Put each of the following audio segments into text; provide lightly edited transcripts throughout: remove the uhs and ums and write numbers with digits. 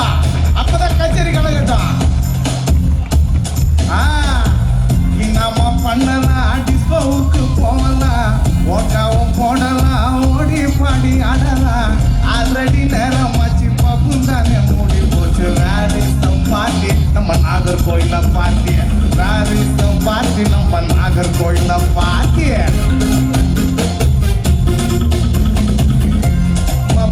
கலகட்டா, அப்பதான் கச்சேரி கலகட்டா. நம்ம பண்ணலாம், டிஸ்கோவுக்கு போகலாம், ஓட்டாவும் போடலாம், ஓடி பாடி ஆடலாம். ஆல்ரெடி நேரம் ஆச்சு, பப்பும் தானே மூடி போச்சு. ராரிசம் பாட்டி நம்ம நாகர்கோயில பாட்டி, ராரிசம் பாட்டி நம்ம நாகர்கோயில பாட்டி.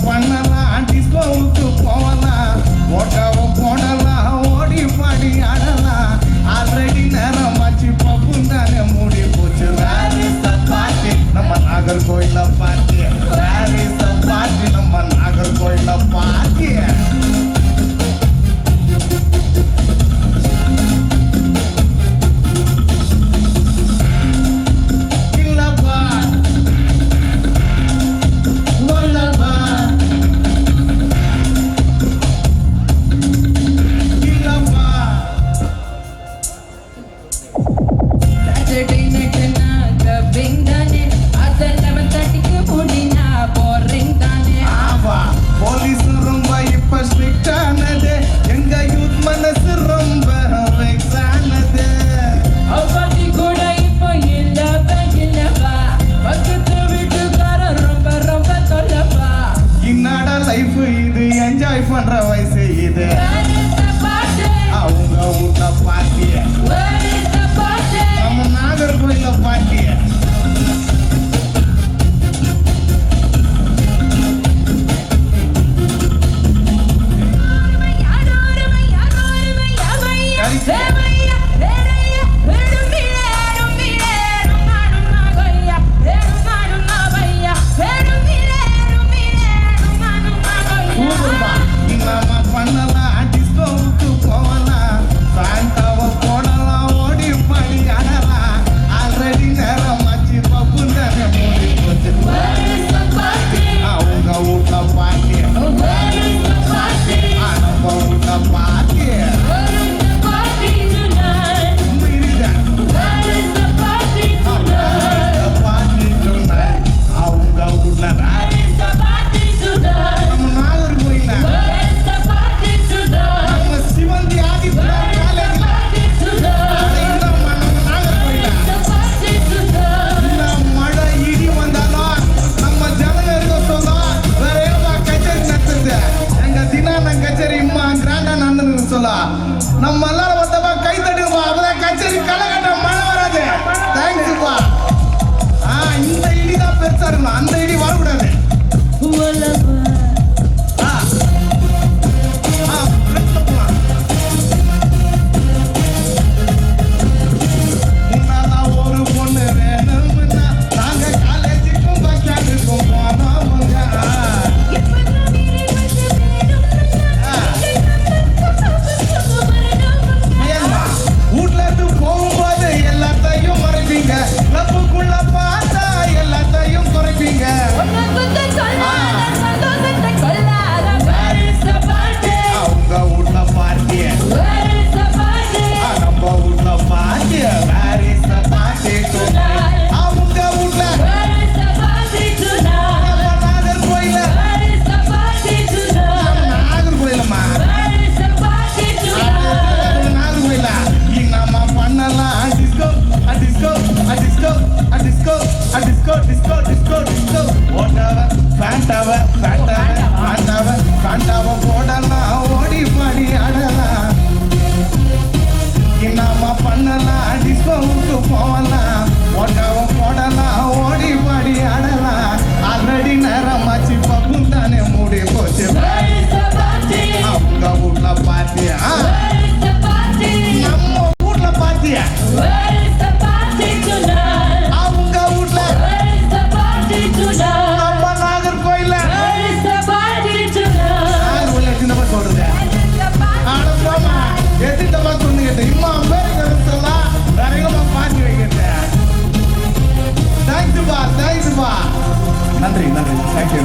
பண்ணலாம், டிஸ்கோவுக்கு போகலாம், ஓட்டாவும் போடலாம், ஓடி பாடி ஆடலாம். ஆல்ரெடி நேரம் ஆச்சு, பப்பும் தானே மூடி போச்சு. ராரிசம் பாட்டி நம்ம நாகர்கோயில பாட்டி, ராரிசம் பாட்டி நம்ம நாகர்கோயில பாட்டி. என்ஜாய் பண்ற வயசு இது. அவங்க ஊட்ட பாட்டிய, நம்ம நாகர்கோயில பாட்டிய. நம்ம எல்லாரும் வந்தப்பா கை தட்டுப்பா, அப்பதான் கச்சேரி கலகட்டம், மழை வராது. தேங்க்ஸ்ப்பா. இந்த இடி தான் பெருசா இருக்கணும், அந்த இடி வரக்கூடாது. ஒரு பொண்ணு வேணும்னா நாங்க காலேஜுக்கும் பஸ் ஸ்டாண்டுக்கும் போனோம். போடலாம், ஓடி பாடி ஆடலாம். நம்ம பண்ணலாம், டிஸ்கோவுக்கு போகலாம், ஓட்டாவும் போடலாம், ஓடி பாடி ஆடலாம். ஆல்ரெடி நேரம் ஆச்சு, பப்பும் தானே மூடி போச்சு. அவங்க வீட்ல பாத்தியா, நம்ம வீட்ல பாத்தியா, அவங்க வீட்ல நம்ம நாகர்கோயில சொல்றது. எதிர்த்தமா சொன்னிக்கிட்ட இம்மா பேரு சொல்லலாம், வேற எங்கம்மா பாட்டி வைக்கிட்ட. தேங்க்ஸ்ப்பா, தேங்க்ஸ்ப்பா. நன்றி, நன்றி, தேங்க்யூ.